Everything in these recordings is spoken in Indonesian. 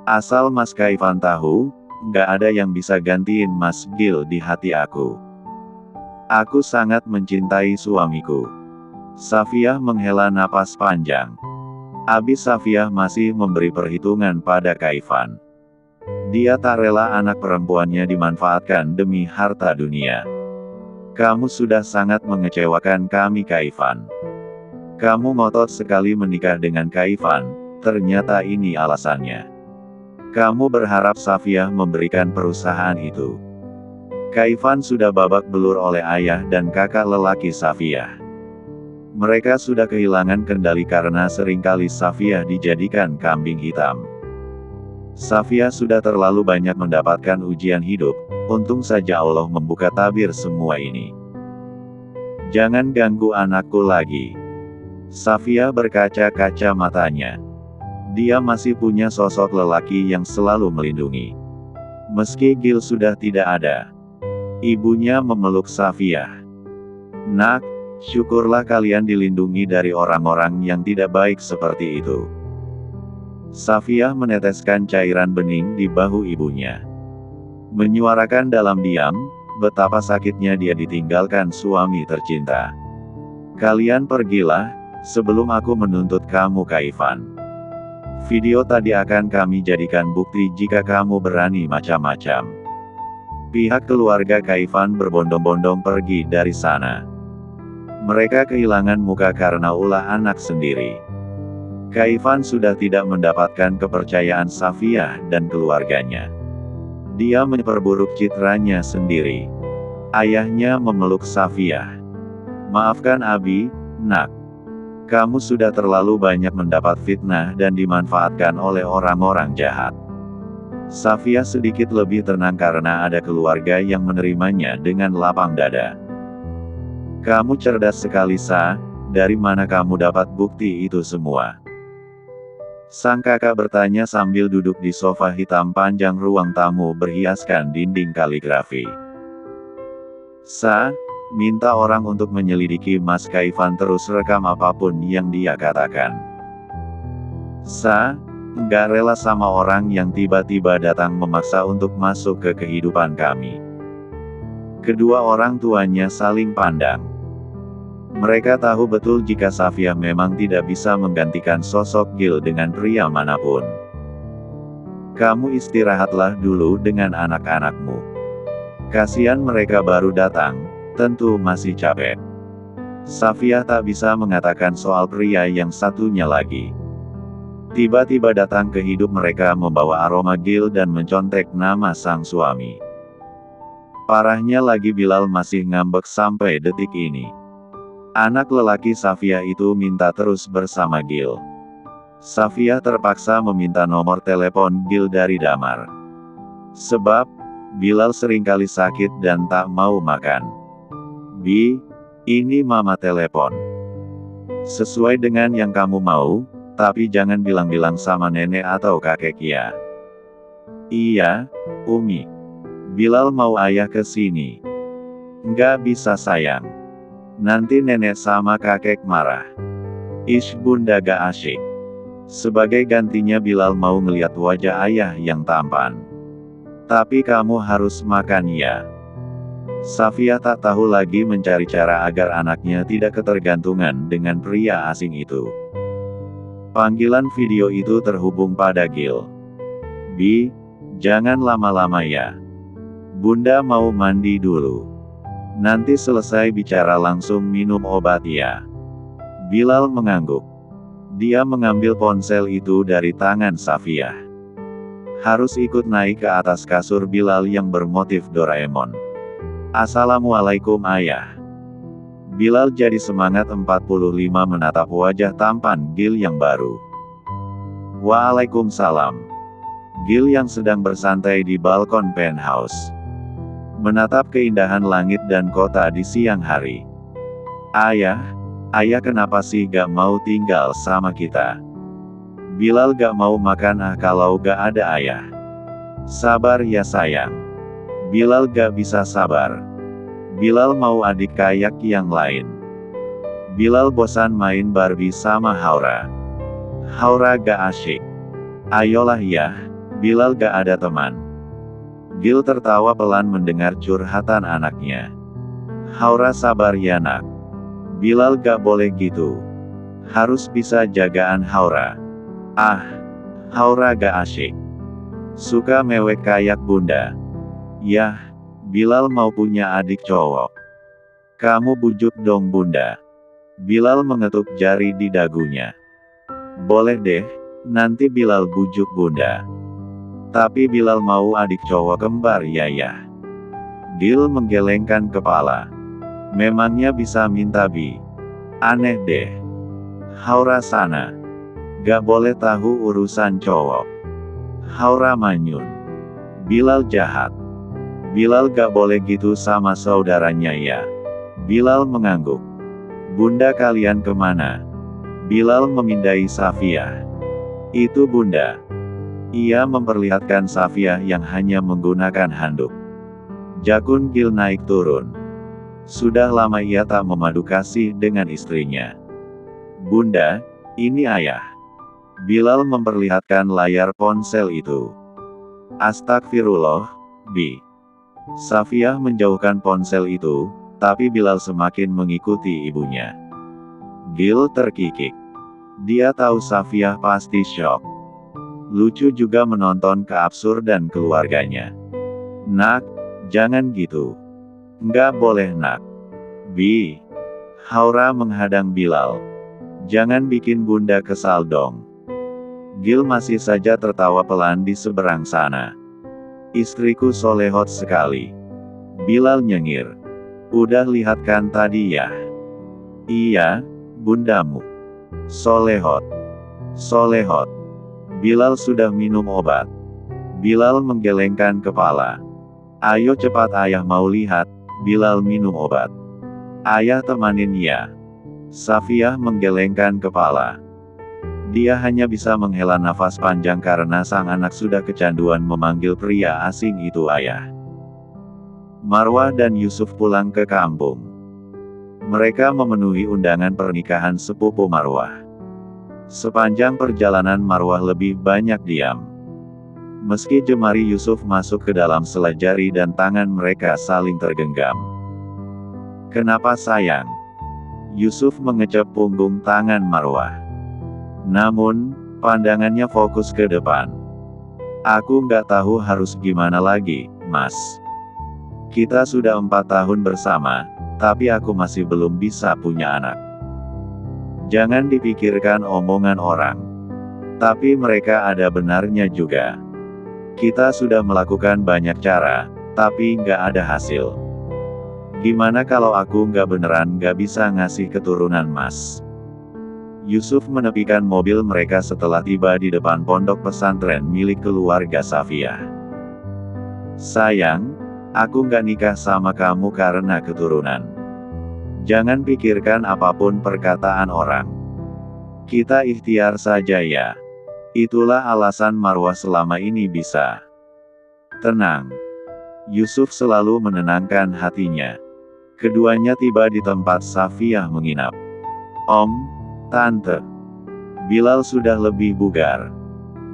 Asal Mas Kaifan tahu, nggak ada yang bisa gantiin Mas Gil di hati aku. Aku sangat mencintai suamiku. Safiyah menghela napas panjang. Abis Safiyah masih memberi perhitungan pada Kaifan. Dia tak rela anak perempuannya dimanfaatkan demi harta dunia. Kamu sudah sangat mengecewakan kami Kaifan. Kamu ngotot sekali menikah dengan Kaifan, ternyata ini alasannya. Kamu berharap Safiyah memberikan perusahaan itu. Kaifan sudah babak belur oleh ayah dan kakak lelaki Safiyah. Mereka sudah kehilangan kendali karena seringkali Safiyah dijadikan kambing hitam. Safiyah sudah terlalu banyak mendapatkan ujian hidup, untung saja Allah membuka tabir semua ini. Jangan ganggu anakku lagi. Safiyah berkaca-kaca matanya. Dia masih punya sosok lelaki yang selalu melindungi. Meski Gil sudah tidak ada. Ibunya memeluk Safiyah. Nak, syukurlah kalian dilindungi dari orang-orang yang tidak baik seperti itu. Safiyah meneteskan cairan bening di bahu ibunya. Menyuarakan dalam diam, betapa sakitnya dia ditinggalkan suami tercinta. Kalian pergilah, sebelum aku menuntut kamu Kaifan. Video tadi akan kami jadikan bukti jika kamu berani macam-macam. Pihak keluarga Kaifan berbondong-bondong pergi dari sana. Mereka kehilangan muka karena ulah anak sendiri. Kaifan sudah tidak mendapatkan kepercayaan Safiyah dan keluarganya. Dia memperburuk citranya sendiri. Ayahnya memeluk Safiyah. Maafkan Abi, Nak. Kamu sudah terlalu banyak mendapat fitnah dan dimanfaatkan oleh orang-orang jahat. Safiyah sedikit lebih tenang karena ada keluarga yang menerimanya dengan lapang dada. Kamu cerdas sekali Sa, dari mana kamu dapat bukti itu semua? Sang kakak bertanya sambil duduk di sofa hitam panjang ruang tamu berhiaskan dinding kaligrafi. Sa, minta orang untuk menyelidiki Mas Kaifan terus rekam apapun yang dia katakan. Sa, nggak rela sama orang yang tiba-tiba datang memaksa untuk masuk ke kehidupan kami. Kedua orang tuanya saling pandang. Mereka tahu betul jika Safiyah memang tidak bisa menggantikan sosok Gil dengan pria manapun. Kamu istirahatlah dulu dengan anak-anakmu. Kasihan mereka baru datang, tentu masih capek. Safiyah tak bisa mengatakan soal pria yang satunya lagi. Tiba-tiba datang ke hidup mereka membawa aroma Gil dan mencontek nama sang suami. Parahnya lagi Bilal masih ngambek sampai detik ini. Anak lelaki Safiyah itu minta terus bersama Gil. Safiyah terpaksa meminta nomor telepon Gil dari Damar. Sebab, Bilal seringkali sakit dan tak mau makan. Bi, ini mama telepon. Sesuai dengan yang kamu mau, tapi jangan bilang-bilang sama nenek atau kakek ya. Iya, Umi. Bilal mau ayah ke sini. Nggak bisa sayang. Nanti nenek sama kakek marah. Ish bunda gak asyik. Sebagai gantinya Bilal mau ngeliat wajah ayah yang tampan. Tapi kamu harus makan ya. Safiyah tak tahu lagi mencari cara agar anaknya tidak ketergantungan dengan pria asing itu. Panggilan video itu terhubung pada Gil. Bi, jangan lama-lama ya. Bunda mau mandi dulu. Nanti selesai bicara langsung minum obat ya. Bilal mengangguk. Dia mengambil ponsel itu dari tangan Safiyah. Harus ikut naik ke atas kasur Bilal yang bermotif Doraemon. Assalamualaikum ayah. Bilal jadi semangat 45 menatap wajah tampan Gil yang baru. Waalaikumsalam. Gil yang sedang bersantai di balkon penthouse. Menatap keindahan langit dan kota di siang hari. Ayah kenapa sih gak mau tinggal sama kita? Bilal gak mau makan kalau gak ada ayah. Sabar ya sayang. Bilal gak bisa sabar. Bilal mau adik kayak yang lain. Bilal bosan main Barbie sama Haura. Haura gak asyik. Ayolah ya, Bilal gak ada teman. Gil tertawa pelan mendengar curhatan anaknya. Haura sabar ya nak. Bilal gak boleh gitu. Harus bisa jagaan Haura. Ah, Haura gak asyik. Suka mewek kayak bunda. Yah, Bilal mau punya adik cowok. Kamu bujuk dong bunda. Bilal mengetuk jari di dagunya. Boleh deh, nanti Bilal bujuk bunda. Tapi Bilal mau adik cowok kembar ya. Gil menggelengkan kepala. Memangnya bisa minta bi? Aneh deh. Haura sana. Gak boleh tahu urusan cowok. Haura manyun. Bilal jahat. Bilal gak boleh gitu sama saudaranya ya. Bilal mengangguk. Bunda kalian kemana? Bilal memindai Safiyah. Itu bunda. Ia memperlihatkan Safiyah yang hanya menggunakan handuk. Jakun Gil naik turun. Sudah lama ia tak memadu kasih dengan istrinya. Bunda, ini ayah. Bilal memperlihatkan layar ponsel itu. Astagfirullah, Bi. Safiyah menjauhkan ponsel itu, tapi Bilal semakin mengikuti ibunya. Gil terkikik. Dia tahu Safiyah pasti syok. Lucu juga menonton keabsurdan keluarganya. Nak, jangan gitu. Nggak boleh nak. Bi. Haura menghadang Bilal. Jangan bikin bunda kesal dong. Gil masih saja tertawa pelan di seberang sana. Istriku solehot sekali. Bilal nyengir. Udah lihat kan tadi ya? Iya, bundamu. Solehot. Solehot. Bilal sudah minum obat. Bilal menggelengkan kepala. Ayo cepat ayah mau lihat, Bilal minum obat. Ayah temanin ya. Safiyah menggelengkan kepala. Dia hanya bisa menghela nafas panjang karena sang anak sudah kecanduan memanggil pria asing itu ayah. Marwah dan Yusuf pulang ke kampung. Mereka memenuhi undangan pernikahan sepupu Marwah. Sepanjang perjalanan Marwah lebih banyak diam. Meski jemari Yusuf masuk ke dalam sela jari dan tangan mereka saling tergenggam. Kenapa sayang? Yusuf mengecap punggung tangan Marwah. Namun, pandangannya fokus ke depan. Aku nggak tahu harus gimana lagi, Mas. Kita sudah 4 tahun bersama, tapi aku masih belum bisa punya anak. Jangan dipikirkan omongan orang. Tapi mereka ada benarnya juga. Kita sudah melakukan banyak cara, tapi nggak ada hasil. Gimana kalau aku nggak beneran nggak bisa ngasih keturunan Mas? Yusuf menepikan mobil mereka setelah tiba di depan pondok pesantren milik keluarga Safiyah. Sayang, aku nggak nikah sama kamu karena keturunan. Jangan pikirkan apapun perkataan orang. Kita ikhtiar saja ya. Itulah alasan Marwah selama ini bisa tenang. Yusuf selalu menenangkan hatinya. Keduanya tiba di tempat Safiyah menginap. Om, Tante. Bilal sudah lebih bugar.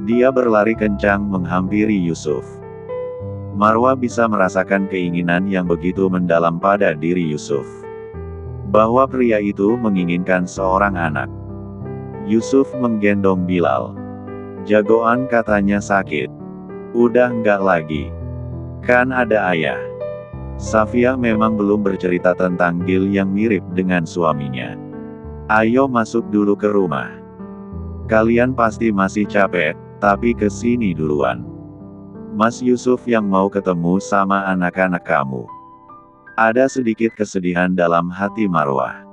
Dia berlari kencang menghampiri Yusuf. Marwah bisa merasakan keinginan yang begitu mendalam pada diri Yusuf. Bahwa pria itu menginginkan seorang anak. Yusuf menggendong Bilal. Jagoan katanya sakit. Udah nggak lagi. Kan ada ayah. Safiyah memang belum bercerita tentang Gil yang mirip dengan suaminya. Ayo masuk dulu ke rumah. Kalian pasti masih capek, tapi ke sini duluan. Mas Yusuf yang mau ketemu sama anak-anak kamu. Ada sedikit kesedihan dalam hati Marwah.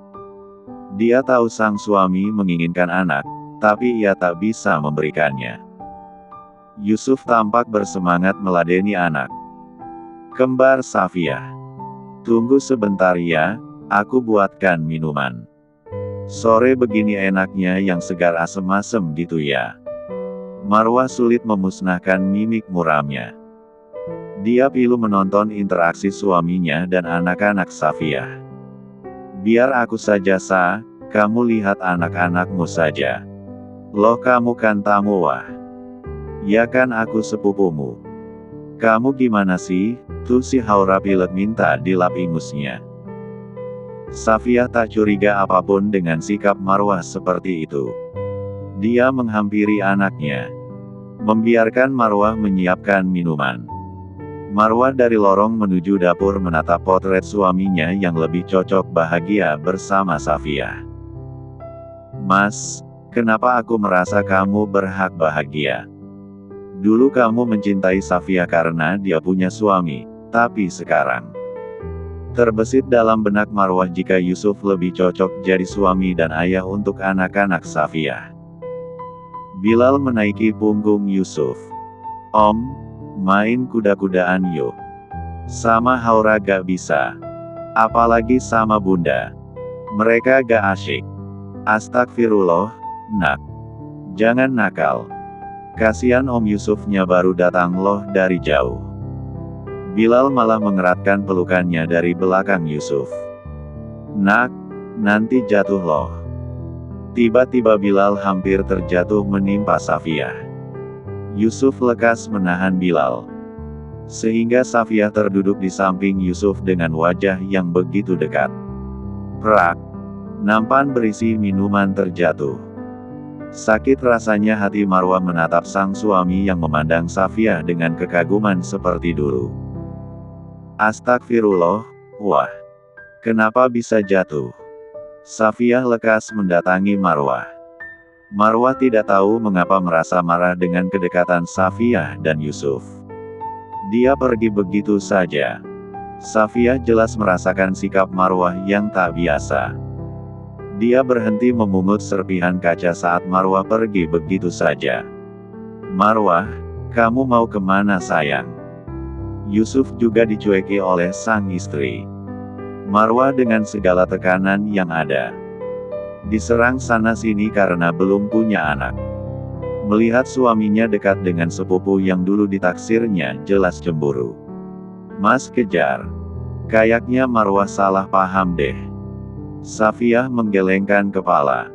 Dia tahu sang suami menginginkan anak, tapi ia tak bisa memberikannya. Yusuf tampak bersemangat meladeni anak kembar Safiyah. Tunggu sebentar ya, aku buatkan minuman. Sore begini enaknya yang segar asem-asem gitu ya. Marwah sulit memusnahkan mimik muramnya. Dia pilu menonton interaksi suaminya dan anak-anak Safiyah. Biar aku saja kamu lihat anak-anakmu saja. Loh kamu kan tamu wah. Ya kan aku sepupumu. Kamu gimana sih? Tuh si Haura pilot minta dilap ingusnya. Safiyah tak curiga apapun dengan sikap Marwah seperti itu. Dia menghampiri anaknya. Membiarkan Marwah menyiapkan minuman. Marwah dari lorong menuju dapur menatap potret suaminya yang lebih cocok bahagia bersama Safiyah. Mas, kenapa aku merasa kamu berhak bahagia? Dulu kamu mencintai Safiyah karena dia punya suami, tapi sekarang terbesit dalam benak Marwah jika Yusuf lebih cocok jadi suami dan ayah untuk anak-anak Safiyah. Bilal menaiki punggung Yusuf. Om, main kuda-kudaan yuk. Sama Haura gak bisa. Apalagi sama bunda. Mereka gak asyik. Astagfirullah, nak. Jangan nakal. Kasihan Om Yusufnya baru datang loh dari jauh. Bilal malah mengeratkan pelukannya dari belakang Yusuf. Nak, nanti jatuh loh. Tiba-tiba Bilal hampir terjatuh menimpa Safiyah. Yusuf lekas menahan Bilal. Sehingga Safiyah terduduk di samping Yusuf dengan wajah yang begitu dekat. Prak! Nampan berisi minuman terjatuh. Sakit rasanya hati Marwah menatap sang suami yang memandang Safiyah dengan kekaguman seperti dulu. Astagfirullah, wah. Kenapa bisa jatuh? Safiyah lekas mendatangi Marwah. Marwah tidak tahu mengapa merasa marah dengan kedekatan Safiyah dan Yusuf. Dia pergi begitu saja. Safiyah jelas merasakan sikap Marwah yang tak biasa. Dia berhenti memungut serpihan kaca saat Marwah pergi begitu saja. Marwah, kamu mau kemana sayang? Yusuf juga dicueki oleh sang istri. Marwah dengan segala tekanan yang ada. Diserang sana-sini karena belum punya anak. Melihat suaminya dekat dengan sepupu yang dulu ditaksirnya jelas cemburu. Mas kejar. Kayaknya Marwah salah paham deh. Safiyah menggelengkan kepala.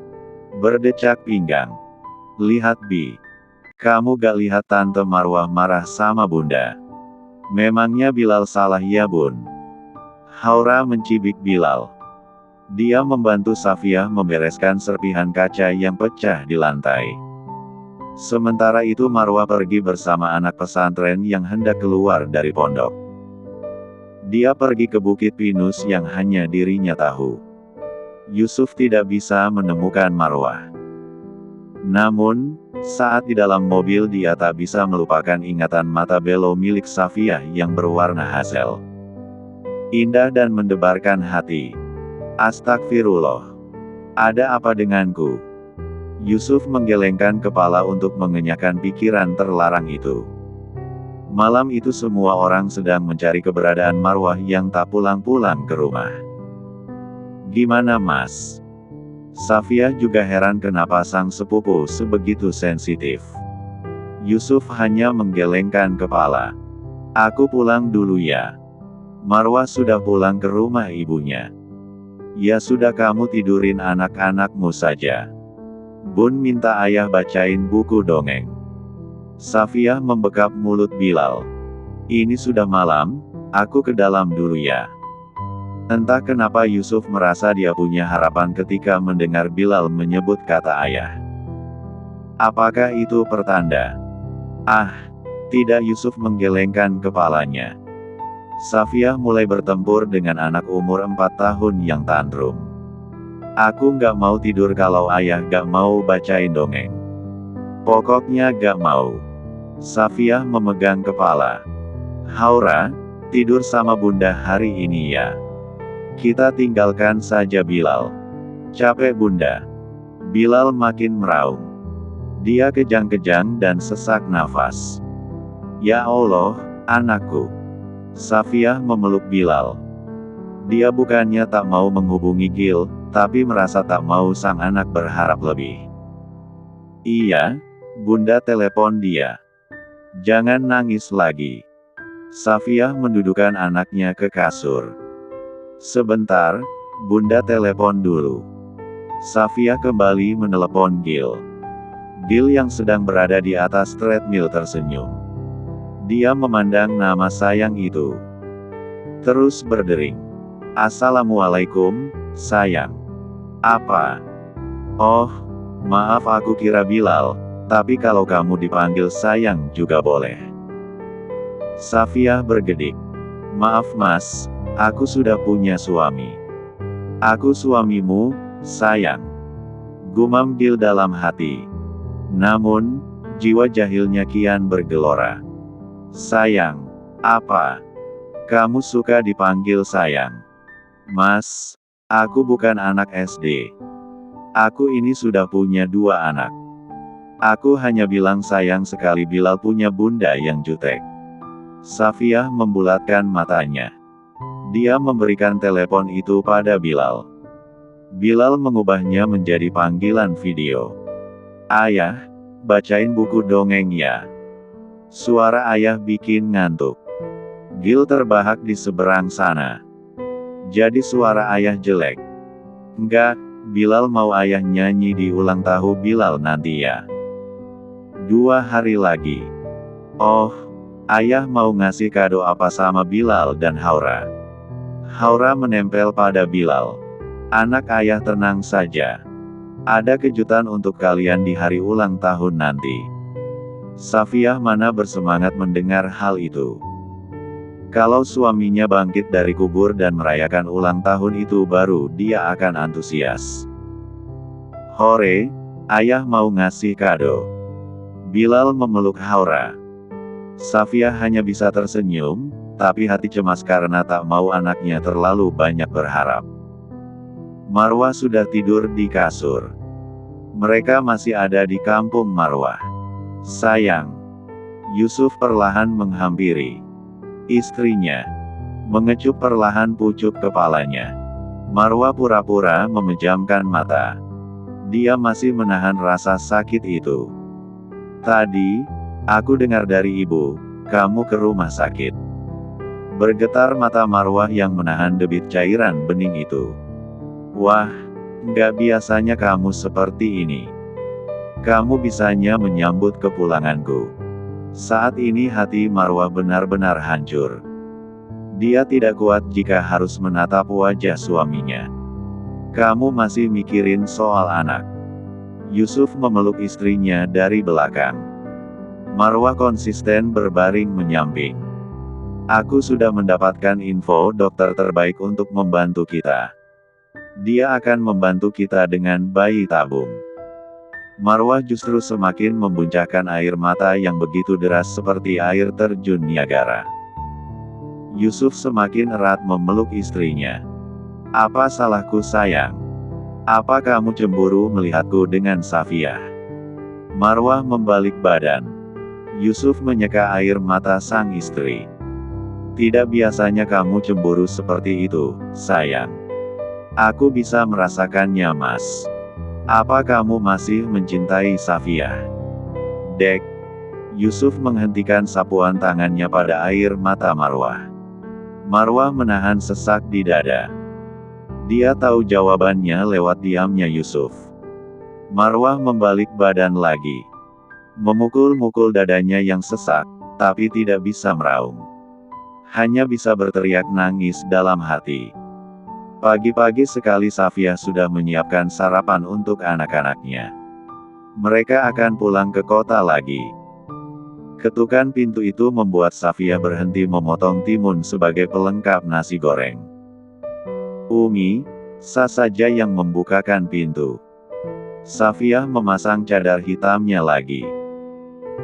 Berdecak pinggang. Lihat Bi. Kamu gak lihat Tante Marwah marah sama bunda. Memangnya Bilal salah ya bun? Haura mencibik Bilal. Dia membantu Safiyah membereskan serpihan kaca yang pecah di lantai. Sementara itu Marwah pergi bersama anak pesantren yang hendak keluar dari pondok. Dia pergi ke Bukit Pinus yang hanya dirinya tahu. Yusuf tidak bisa menemukan Marwah. Namun, saat di dalam mobil dia tak bisa melupakan ingatan mata belo milik Safiyah yang berwarna hazel. Indah dan mendebarkan hati. Astagfirullah. Ada apa denganku? Yusuf menggelengkan kepala untuk mengenyahkan pikiran terlarang itu. Malam itu semua orang sedang mencari keberadaan Marwah yang tak pulang-pulang ke rumah. Gimana mas? Safiyah juga heran kenapa sang sepupu sebegitu sensitif. Yusuf hanya menggelengkan kepala. Aku pulang dulu ya. Marwah sudah pulang ke rumah ibunya. Ya sudah kamu tidurin anak-anakmu saja. Bun minta ayah bacain buku dongeng. Safiyah membekap mulut Bilal. Ini sudah malam, aku ke dalam dulu ya. Entah kenapa Yusuf merasa dia punya harapan ketika mendengar Bilal menyebut kata ayah. Apakah itu pertanda? Ah, tidak, Yusuf menggelengkan kepalanya. Safiyah mulai bertempur dengan anak umur 4 tahun yang tantrum. Aku gak mau tidur kalau ayah gak mau bacain dongeng. Pokoknya gak mau. Safiyah memegang kepala. Haura, tidur sama bunda hari ini ya. Kita tinggalkan saja Bilal. Capek bunda. Bilal makin meraung. Dia kejang-kejang dan sesak nafas. Ya Allah, anakku. Safiyah memeluk Bilal. Dia bukannya tak mau menghubungi Gil, tapi merasa tak mau sang anak berharap lebih. Iya, bunda telepon dia. Jangan nangis lagi. Safiyah mendudukan anaknya ke kasur. Sebentar, bunda telepon dulu. Safiyah kembali menelepon Gil. Gil yang sedang berada di atas treadmill tersenyum. Dia memandang nama sayang itu. Terus berdering. Assalamualaikum, sayang. Apa? Oh, maaf aku kira Bilal, tapi kalau kamu dipanggil sayang juga boleh. Safiah bergedik. Maaf mas, aku sudah punya suami. Aku suamimu, sayang. Gumam Gil dalam hati. Namun, jiwa jahilnya kian bergelora. Sayang, apa? Kamu suka dipanggil sayang? Mas, aku bukan anak SD. Aku ini sudah punya 2 anak. Aku hanya bilang sayang sekali Bilal punya bunda yang jutek. Safiah membulatkan matanya. Dia memberikan telepon itu pada Bilal. Bilal mengubahnya menjadi panggilan video. Ayah, bacain buku dongeng ya. Suara ayah bikin ngantuk. Gil terbahak di seberang sana. Jadi suara ayah jelek? Enggak, Bilal mau ayah nyanyi di ulang tahun Bilal nanti ya. 2 hari lagi. Oh, ayah mau ngasih kado apa sama Bilal dan Haura? Haura menempel pada Bilal. Anak ayah tenang saja. Ada kejutan untuk kalian di hari ulang tahun nanti. Safiah mana bersemangat mendengar hal itu. Kalau suaminya bangkit dari kubur dan merayakan ulang tahun itu baru dia akan antusias. Hore, ayah mau ngasih kado. Bilal memeluk Haura. Safiah hanya bisa tersenyum, tapi hati cemas karena tak mau anaknya terlalu banyak berharap. Marwah sudah tidur di kasur. Mereka masih ada di kampung Marwah. Sayang. Yusuf perlahan menghampiri istrinya. Mengecup perlahan pucuk kepalanya. Marwah pura-pura memejamkan mata. Dia masih menahan rasa sakit itu. Tadi, aku dengar dari ibu, kamu ke rumah sakit. Bergetar mata Marwah yang menahan debit cairan bening itu. Wah, nggak biasanya kamu seperti ini. Kamu bisanya menyambut kepulanganku. Saat ini hati Marwah benar-benar hancur. Dia tidak kuat jika harus menatap wajah suaminya. Kamu masih mikirin soal anak. Yusuf memeluk istrinya dari belakang. Marwah konsisten berbaring menyamping. Aku sudah mendapatkan info dokter terbaik untuk membantu kita. Dia akan membantu kita dengan bayi tabung. Marwah justru semakin membuncahkan air mata yang begitu deras seperti air terjun Niagara. Yusuf semakin erat memeluk istrinya. Apa salahku sayang? Apa kamu cemburu melihatku dengan Safiah? Marwah membalik badan. Yusuf menyeka air mata sang istri. Tidak biasanya kamu cemburu seperti itu, sayang. Aku bisa merasakannya mas. Apa kamu masih mencintai Safiah? Dek. Yusuf menghentikan sapuan tangannya pada air mata Marwah. Marwah menahan sesak di dada. Dia tahu jawabannya lewat diamnya Yusuf. Marwah membalik badan lagi. Memukul-mukul dadanya yang sesak, tapi tidak bisa meraung. Hanya bisa berteriak nangis dalam hati. Pagi-pagi sekali Safiah sudah menyiapkan sarapan untuk anak-anaknya. Mereka akan pulang ke kota lagi. Ketukan pintu itu membuat Safiah berhenti memotong timun sebagai pelengkap nasi goreng. Umi, Sa saja yang membukakan pintu. Safiah memasang cadar hitamnya lagi.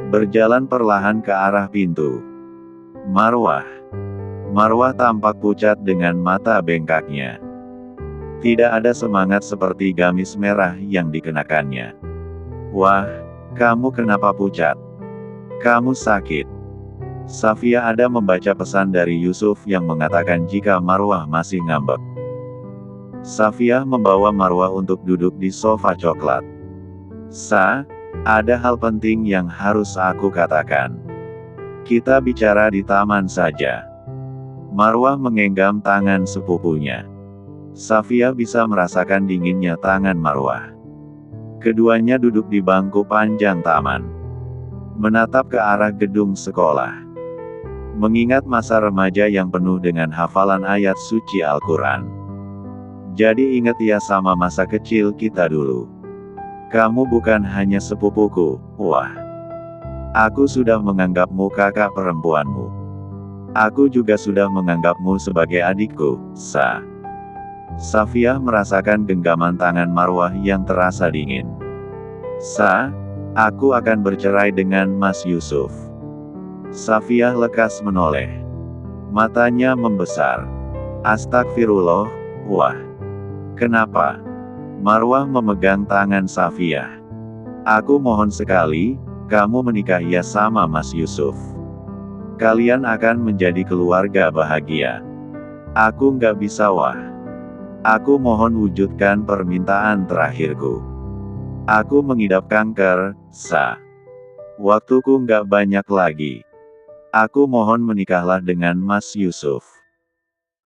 Berjalan perlahan ke arah pintu. Marwah. Marwah tampak pucat dengan mata bengkaknya. Tidak ada semangat seperti gamis merah yang dikenakannya. Wah, kamu kenapa pucat? Kamu sakit. Safiah ada membaca pesan dari Yusuf yang mengatakan jika Marwah masih ngambek. Safiah membawa Marwah untuk duduk di sofa coklat. Sa, ada hal penting yang harus aku katakan. Kita bicara di taman saja. Marwah menggenggam tangan sepupunya. Safiah bisa merasakan dinginnya tangan Marwah. Keduanya duduk di bangku panjang taman, menatap ke arah gedung sekolah. Mengingat masa remaja yang penuh dengan hafalan ayat suci Al-Quran. Jadi ingat ya sama masa kecil kita dulu. Kamu bukan hanya sepupuku, wah. Aku sudah menganggapmu kakak perempuanmu. Aku juga sudah menganggapmu sebagai adikku, Sa. Safiyah merasakan genggaman tangan Marwah yang terasa dingin. Sa, aku akan bercerai dengan Mas Yusuf. Safiyah lekas menoleh. Matanya membesar. Astagfirullah, wah. Kenapa? Marwah memegang tangan Safiyah. Aku mohon sekali, kamu menikah ya sama Mas Yusuf. Kalian akan menjadi keluarga bahagia. Aku nggak bisa wah. Aku mohon wujudkan permintaan terakhirku. Aku mengidap kanker, Sa. Waktuku nggak banyak lagi. Aku mohon menikahlah dengan Mas Yusuf.